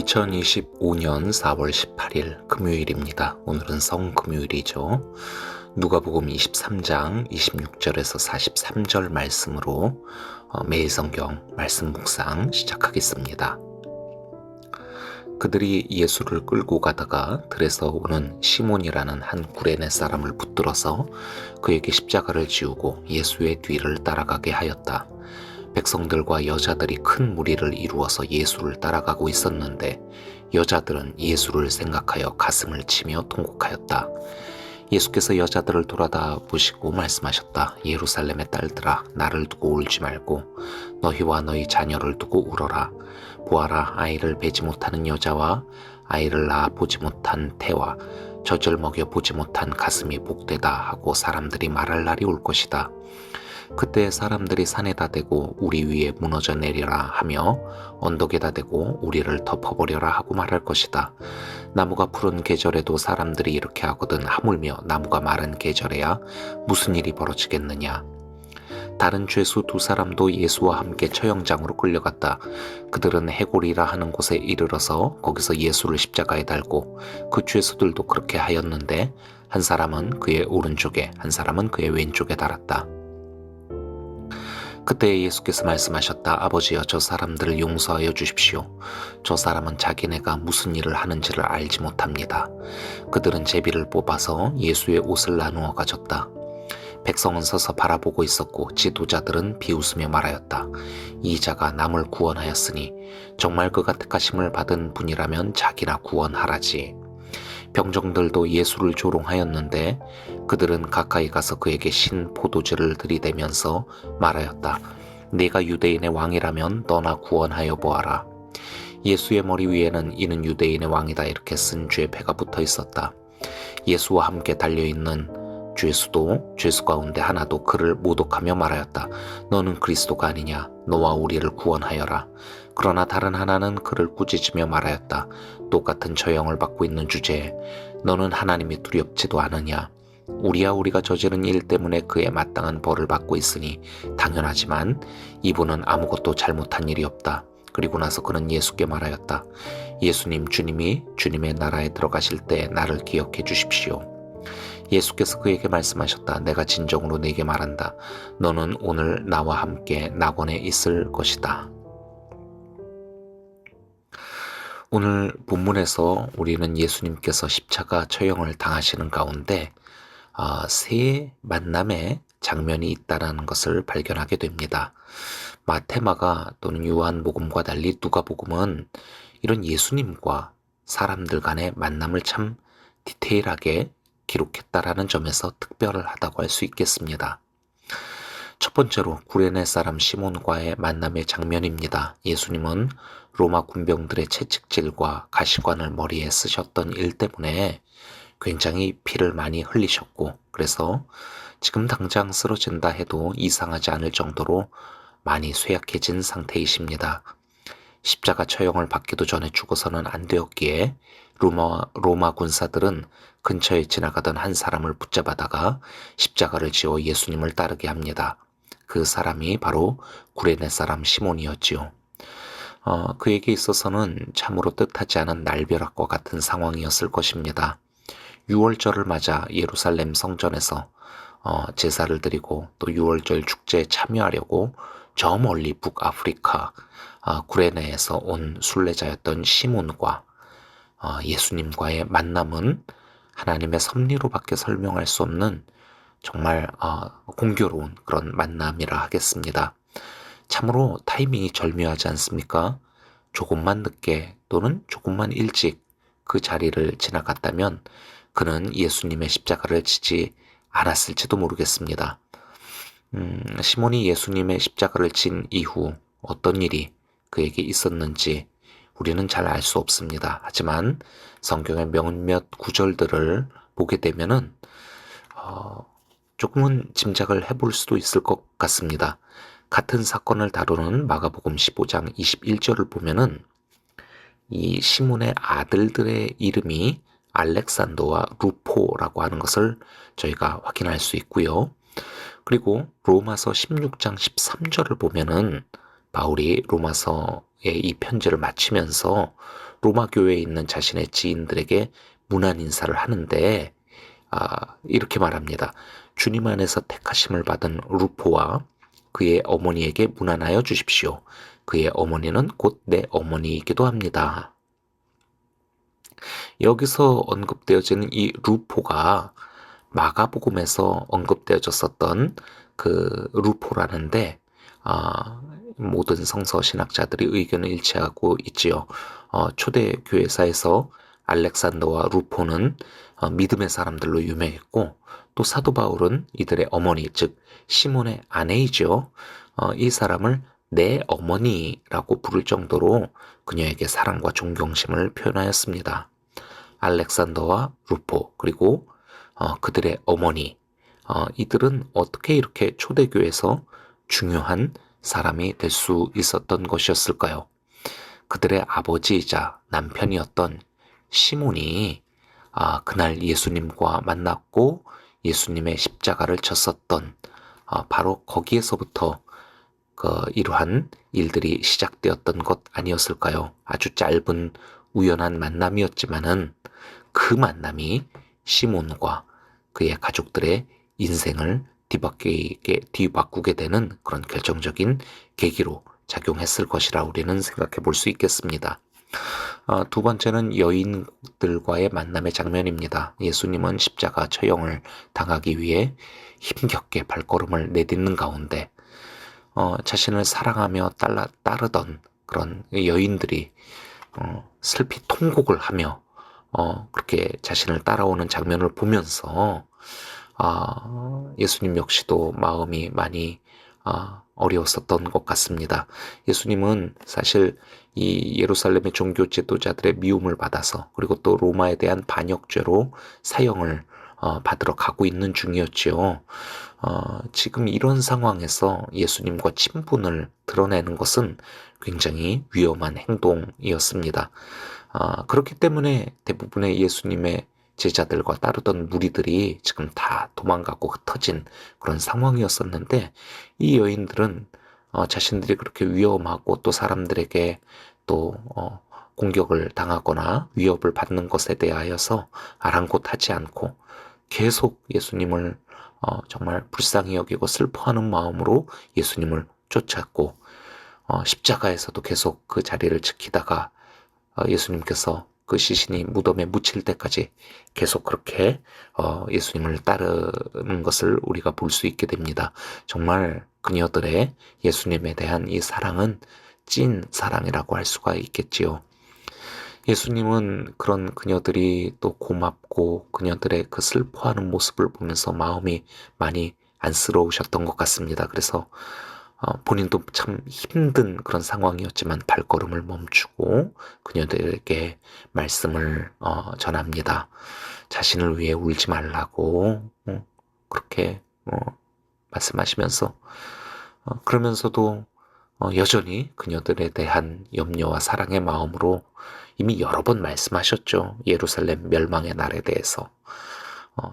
2025년 4월 18일 금요일입니다. 오늘은 성금요일이죠. 누가복음 23장 26절에서 43절 말씀으로 매일 성경 말씀 묵상 시작하겠습니다. 그들이 예수를 끌고 가다가 들에서 오는 시몬이라는 한 구레네 사람을 붙들어서 그에게 십자가를 지우고 예수의 뒤를 따라가게 하였다. 백성들과 여자들이 큰 무리를 이루어서 예수를 따라가고 있었는데 여자들은 예수를 생각하여 가슴을 치며 통곡하였다. 예수께서 여자들을 돌아다 보시고 말씀하셨다. 예루살렘의 딸들아, 나를 두고 울지 말고 너희와 너희 자녀를 두고 울어라. 보아라, 아이를 베지 못하는 여자와 아이를 낳아 보지 못한 태와 젖을 먹여 보지 못한 가슴이 복되다 하고 사람들이 말할 날이 올 것이다. 그때 사람들이 산에다 대고 우리 위에 무너져 내리라 하며 언덕에다 대고 우리를 덮어버려라 하고 말할 것이다. 나무가 푸른 계절에도 사람들이 이렇게 하거든 하물며 나무가 마른 계절에야 무슨 일이 벌어지겠느냐. 다른 죄수 두 사람도 예수와 함께 처형장으로 끌려갔다. 그들은 해골이라 하는 곳에 이르러서 거기서 예수를 십자가에 달고 그 죄수들도 그렇게 하였는데 한 사람은 그의 오른쪽에 한 사람은 그의 왼쪽에 달았다. 그때 예수께서 말씀하셨다. 아버지여, 저 사람들을 용서하여 주십시오. 저 사람은 자기네가 무슨 일을 하는지를 알지 못합니다. 그들은 제비를 뽑아서 예수의 옷을 나누어 가졌다. 백성은 서서 바라보고 있었고 지도자들은 비웃으며 말하였다. 이 자가 남을 구원하였으니 정말 그가 택하심을 받은 분이라면 자기나 구원하라지. 병정들도 예수를 조롱하였는데 그들은 가까이 가서 그에게 신 포도주를 들이대면서 말하였다. 네가 유대인의 왕이라면 너나 구원하여 보아라. 예수의 머리 위에는 이는 유대인의 왕이다 이렇게 쓴 죄패가 붙어 있었다. 예수와 함께 달려있는 죄수 가운데 하나도 그를 모독하며 말하였다. 너는 그리스도가 아니냐? 너와 우리를 구원하여라. 그러나 다른 하나는 그를 꾸짖으며 말하였다. 똑같은 처형을 받고 있는 주제에 너는 하나님이 두렵지도 않으냐? 우리가 저지른 일 때문에 그에 마땅한 벌을 받고 있으니 당연하지만 이분은 아무것도 잘못한 일이 없다. 그리고 나서 그는 예수께 말하였다. 예수님, 주님이 주님의 나라에 들어가실 때 나를 기억해 주십시오. 예수께서 그에게 말씀하셨다. 내가 진정으로 네게 말한다. 너는 오늘 나와 함께 낙원에 있을 것이다. 오늘 본문에서 우리는 예수님께서 십자가 처형을 당하시는 가운데 세 만남의 장면이 있다는 것을 발견하게 됩니다. 마태마가 또는 요한복음과 달리 누가복음은 이런 예수님과 사람들 간의 만남을 참 디테일하게 기록했다라는 점에서 특별하다고 할 수 있겠습니다. 첫 번째로 구레네 사람 시몬과의 만남의 장면입니다. 예수님은 로마 군병들의 채찍질과 가시관을 머리에 쓰셨던 일 때문에 굉장히 피를 많이 흘리셨고 그래서 지금 당장 쓰러진다 해도 이상하지 않을 정도로 많이 쇠약해진 상태이십니다. 십자가 처형을 받기도 전에 죽어서는 안 되었기에 로마 군사들은 근처에 지나가던 한 사람을 붙잡아다가 십자가를 지어 예수님을 따르게 합니다. 그 사람이 바로 구레네 사람 시몬이었지요. 그에게 있어서는 참으로 뜻하지 않은 날벼락과 같은 상황이었을 것입니다. 6월절을 맞아 예루살렘 성전에서 제사를 드리고 또 6월절 축제에 참여하려고 저 멀리 북아프리카 구레네에서 온 순례자였던 시몬과 예수님과의 만남은 하나님의 섭리로밖에 설명할 수 없는 정말 공교로운 그런 만남이라 하겠습니다. 참으로 타이밍이 절묘하지 않습니까? 조금만 늦게 또는 조금만 일찍 그 자리를 지나갔다면 그는 예수님의 십자가를 지지 않았을지도 모르겠습니다. 시몬이 예수님의 십자가를 진 이후 어떤 일이 그에게 있었는지 우리는 잘 알 수 없습니다. 하지만 성경의 몇몇 구절들을 보게 되면은 조금은 짐작을 해볼 수도 있을 것 같습니다. 같은 사건을 다루는 마가복음 15장 21절을 보면은 이 시몬의 아들들의 이름이 알렉산더와 루포라고 하는 것을 저희가 확인할 수 있고요. 그리고 로마서 16장 13절을 보면은 바울이 로마서의 이 편지를 마치면서 로마 교회에 있는 자신의 지인들에게 문안 인사를 하는데 이렇게 말합니다. 주님 안에서 택하심을 받은 루포와 그의 어머니에게 문안하여 주십시오. 그의 어머니는 곧 내 어머니이기도 합니다. 여기서 언급되어지는 이 루포가 마가복음에서 언급되어졌었던 그 루포라는데 모든 성서 신학자들이 의견을 일치하고 있지요. 초대 교회사에서 알렉산더와 루포는 믿음의 사람들로 유명했고 또 사도 바울은 이들의 어머니 즉 시몬의 아내이죠. 이 사람을 내 어머니라고 부를 정도로 그녀에게 사랑과 존경심을 표현하였습니다. 알렉산더와 루포 그리고 그들의 어머니 이들은 어떻게 이렇게 초대교회에서 중요한 사람이 될 수 있었던 것이었을까요? 그들의 아버지이자 남편이었던 시몬이 그날 예수님과 만났고 예수님의 십자가를 쳤었던 바로 거기에서부터 이러한 일들이 시작되었던 것 아니었을까요? 아주 짧은 우연한 만남이었지만은 그 만남이 시몬과 그의 가족들의 인생을 뒤바꾸게 되는 그런 결정적인 계기로 작용했을 것이라 우리는 생각해 볼 수 있겠습니다. 두 번째는 여인들과의 만남의 장면입니다. 예수님은 십자가 처형을 당하기 위해 힘겹게 발걸음을 내딛는 가운데 자신을 사랑하며 따르던 그런 여인들이 슬피 통곡을 하며 그렇게 자신을 따라오는 장면을 보면서 예수님 역시도 마음이 많이 어려웠었던 것 같습니다. 예수님은 사실 이 예루살렘의 종교 지도자들의 미움을 받아서 그리고 또 로마에 대한 반역죄로 사형을 받으러 가고 있는 중이었지요. 지금 이런 상황에서 예수님과 친분을 드러내는 것은 굉장히 위험한 행동이었습니다. 그렇기 때문에 대부분의 예수님의 제자들과 따르던 무리들이 지금 다 도망가고 흩어진 그런 상황이었었는데 이 여인들은 자신들이 그렇게 위험하고 또 사람들에게 또 공격을 당하거나 위협을 받는 것에 대하여서 아랑곳하지 않고 계속 예수님을 정말 불쌍히 여기고 슬퍼하는 마음으로 예수님을 쫓았고 십자가에서도 계속 그 자리를 지키다가 예수님께서 그 시신이 무덤에 묻힐 때까지 계속 그렇게 예수님을 따르는 것을 우리가 볼 수 있게 됩니다. 정말 그녀들의 예수님에 대한 이 사랑은 찐 사랑이라고 할 수가 있겠지요. 예수님은 그런 그녀들이 또 고맙고 그녀들의 그 슬퍼하는 모습을 보면서 마음이 많이 안쓰러우셨던 것 같습니다. 그래서 본인도 참 힘든 그런 상황이었지만 발걸음을 멈추고 그녀들에게 말씀을 전합니다. 자신을 위해 울지 말라고 그렇게 말씀하시면서 그러면서도 여전히 그녀들에 대한 염려와 사랑의 마음으로 이미 여러 번 말씀하셨죠. 예루살렘 멸망의 날에 대해서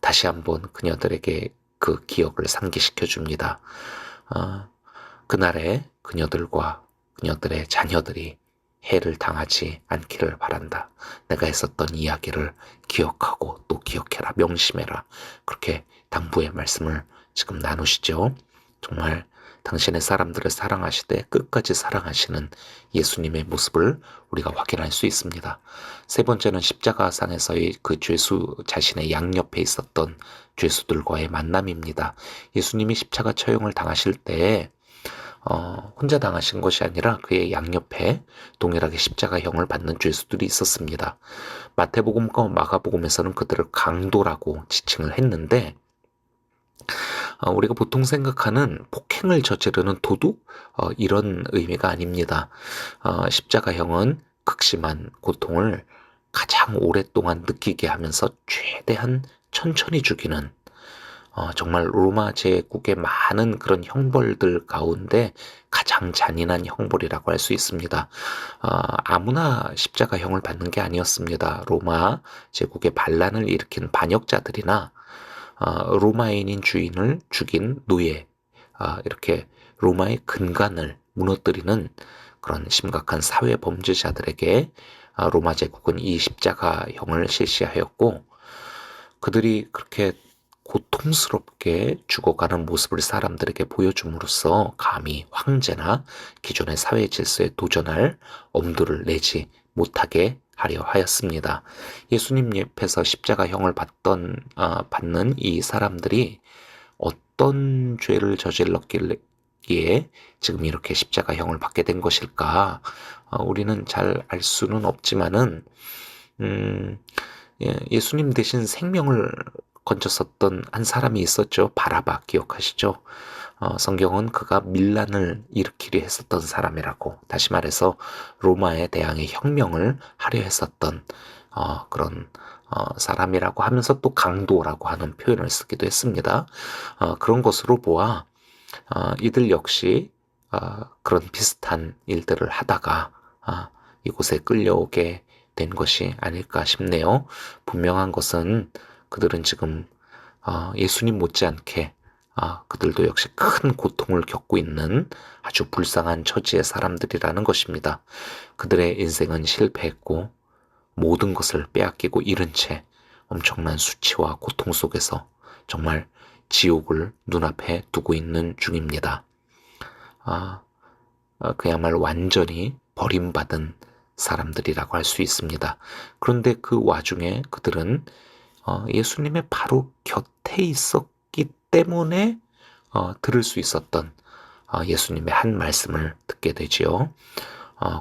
다시 한번 그녀들에게 그 기억을 상기시켜 줍니다. 그날에 그녀들과 그녀들의 자녀들이 해를 당하지 않기를 바란다. 내가 했었던 이야기를 기억하고 또 기억해라, 명심해라. 그렇게 당부의 말씀을 지금 나누시죠. 정말 당신의 사람들을 사랑하시되 끝까지 사랑하시는 예수님의 모습을 우리가 확인할 수 있습니다. 세 번째는 십자가상에서의 그 죄수 자신의 양옆에 있었던 죄수들과의 만남입니다. 예수님이 십자가 처형을 당하실 때 혼자 당하신 것이 아니라 그의 양옆에 동일하게 십자가형을 받는 죄수들이 있었습니다. 마태복음과 마가복음에서는 그들을 강도라고 지칭을 했는데 우리가 보통 생각하는 폭행을 저지르는 도둑 이런 의미가 아닙니다. 십자가형은 극심한 고통을 가장 오랫동안 느끼게 하면서 최대한 천천히 죽이는 정말 로마 제국의 많은 그런 형벌들 가운데 가장 잔인한 형벌이라고 할 수 있습니다. 아무나 십자가형을 받는 게 아니었습니다. 로마 제국의 반란을 일으킨 반역자들이나 로마인인 주인을 죽인 노예, 이렇게 로마의 근간을 무너뜨리는 그런 심각한 사회 범죄자들에게 로마 제국은 이 십자가형을 실시하였고, 그들이 그렇게 고통스럽게 죽어가는 모습을 사람들에게 보여줌으로써 감히 황제나 기존의 사회 질서에 도전할 엄두를 내지 못하게 하려 하였습니다. 예수님 옆에서 십자가형을 받는 이 사람들이 어떤 죄를 저질렀길래 지금 이렇게 십자가형을 받게 된 것일까? 우리는 잘 알 수는 없지만은, 예수님 대신 생명을 건졌었던 한 사람이 있었죠. 바라바 기억하시죠? 성경은 그가 밀란을 일으키려 했었던 사람이라고, 다시 말해서 로마에 대항해 혁명을 하려 했었던 그런 사람이라고 하면서 또 강도라고 하는 표현을 쓰기도 했습니다. 그런 것으로 보아 이들 역시 그런 비슷한 일들을 하다가 이곳에 끌려오게 된 것이 아닐까 싶네요. 분명한 것은 그들은 지금 예수님 못지않게 그들도 역시 큰 고통을 겪고 있는 아주 불쌍한 처지의 사람들이라는 것입니다. 그들의 인생은 실패했고 모든 것을 빼앗기고 잃은 채 엄청난 수치와 고통 속에서 정말 지옥을 눈앞에 두고 있는 중입니다. 그야말로 완전히 버림받은 사람들이라고 할 수 있습니다. 그런데 그 와중에 그들은 예수님의 바로 곁에 있었기 때문에 들을 수 있었던 예수님의 한 말씀을 듣게 되지요.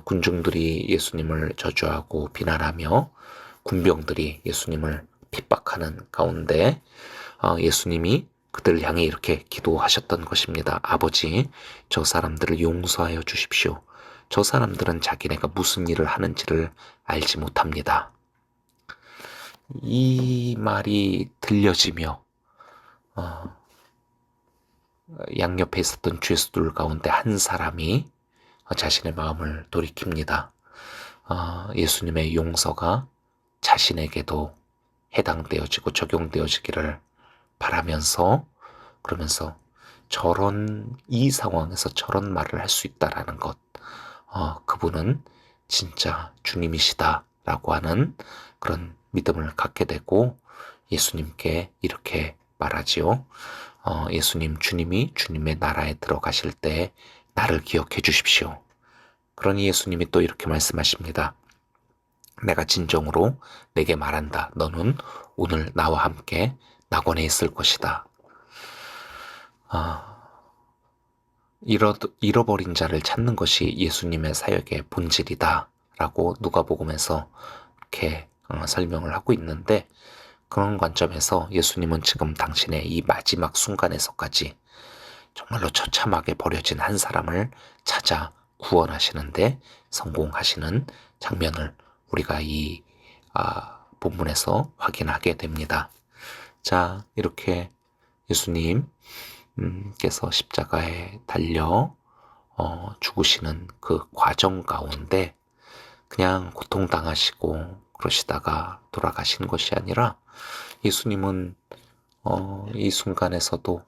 군중들이 예수님을 저주하고 비난하며 군병들이 예수님을 핍박하는 가운데 예수님이 그들을 향해 이렇게 기도하셨던 것입니다. 아버지, 저 사람들을 용서하여 주십시오. 저 사람들은 자기네가 무슨 일을 하는지를 알지 못합니다. 이 말이 들려지며 양옆에 있었던 죄수들 가운데 한 사람이 자신의 마음을 돌이킵니다. 예수님의 용서가 자신에게도 해당되어지고 적용되어지기를 바라면서, 그러면서 이 상황에서 저런 말을 할 수 있다라는 것, 그분은 진짜 주님이시다라고 하는 그런 믿음을 갖게 되고 예수님께 이렇게 말하지요. 예수님, 주님이 주님의 나라에 들어가실 때 나를 기억해 주십시오. 그러니 예수님이 또 이렇게 말씀하십니다. 내가 진정으로 내게 말한다. 너는 오늘 나와 함께 낙원에 있을 것이다. 잃어버린 자를 찾는 것이 예수님의 사역의 본질이다 라고 누가복음에서 이렇게 설명을 하고 있는데, 그런 관점에서 예수님은 지금 당신의 이 마지막 순간에서까지 정말로 처참하게 버려진 한 사람을 찾아 구원하시는데 성공하시는 장면을 우리가 이 본문에서 확인하게 됩니다. 자, 이렇게 예수님께서 십자가에 달려 죽으시는 그 과정 가운데 그냥 고통당하시고 그러시다가 돌아가신 것이 아니라 예수님은 이 순간에서도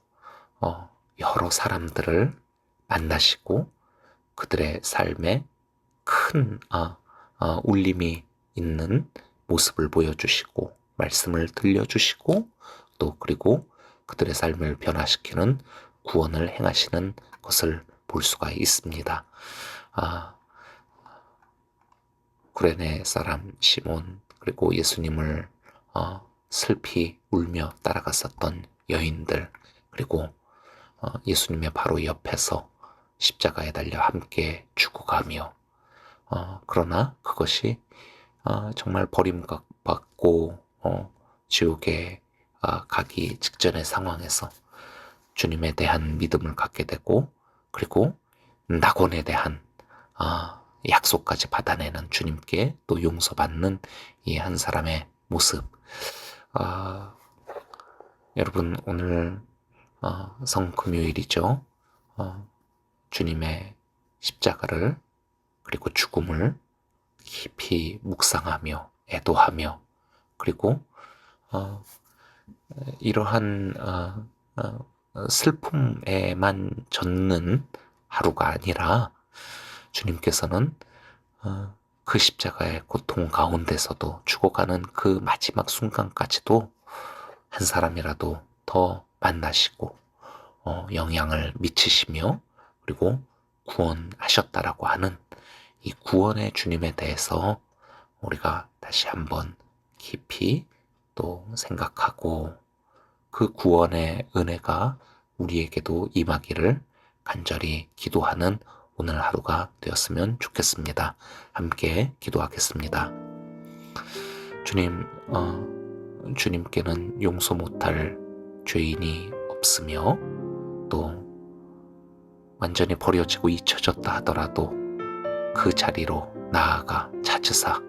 여러 사람들을 만나시고 그들의 삶에 큰 울림이 있는 모습을 보여주시고 말씀을 들려주시고 또 그리고 그들의 삶을 변화시키는 구원을 행하시는 것을 볼 수가 있습니다. 구레네 사람 시몬, 그리고 예수님을 슬피 울며 따라갔었던 여인들, 그리고 예수님의 바로 옆에서 십자가에 달려 함께 죽어가며 그러나 그것이 정말 버림받고 지옥에 가기 직전의 상황에서 주님에 대한 믿음을 갖게 되고, 그리고 낙원에 대한 약속까지 받아내는 주님께 또 용서받는 이 한 사람의 모습. 여러분, 오늘 성금요일이죠. 주님의 십자가를 그리고 죽음을 깊이 묵상하며 애도하며, 그리고 이러한 슬픔에만 젖는 하루가 아니라 주님께서는 그 십자가의 고통 가운데서도 죽어가는 그 마지막 순간까지도 한 사람이라도 더 만나시고 영향을 미치시며 그리고 구원하셨다라고 하는 이 구원의 주님에 대해서 우리가 다시 한번 깊이 또 생각하고 그 구원의 은혜가 우리에게도 임하기를 간절히 기도하는 오늘 하루가 되었으면 좋겠습니다. 함께 기도하겠습니다. 주님, 주님께는 용서 못할 죄인이 없으며 또 완전히 버려지고 잊혀졌다 하더라도 그 자리로 나아가 찾으사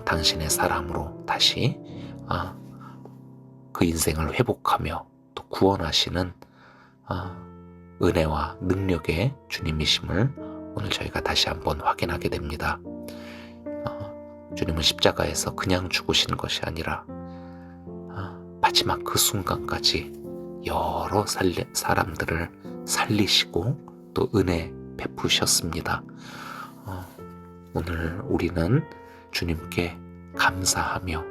당신의 사랑으로 다시 그 인생을 회복하며 또 구원하시는 은혜와 능력의 주님이심을 오늘 저희가 다시 한번 확인하게 됩니다. 주님은 십자가에서 그냥 죽으시는 것이 아니라 마지막 그 순간까지 여러 사람들을 살리시고 또 은혜 베푸셨습니다. 오늘 우리는 주님께 감사하며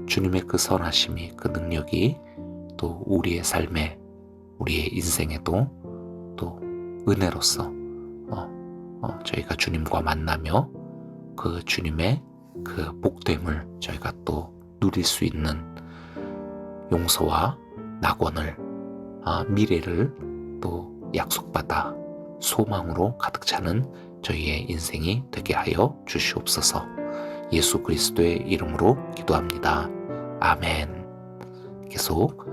주님의 그 선하심이 그 능력이 또 우리의 삶에 우리의 인생에도 또 은혜로서 저희가 주님과 만나며 그 주님의 그 복됨을 저희가 또 누릴 수 있는 용서와 낙원을 미래를 또 약속받아 소망으로 가득 차는 저희의 인생이 되게 하여 주시옵소서. 예수 그리스도의 이름으로 기도합니다. 아멘. 계속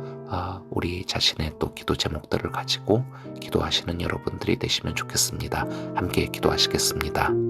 우리 자신의 또 기도 제목들을 가지고 기도하시는 여러분들이 되시면 좋겠습니다. 함께 기도하시겠습니다.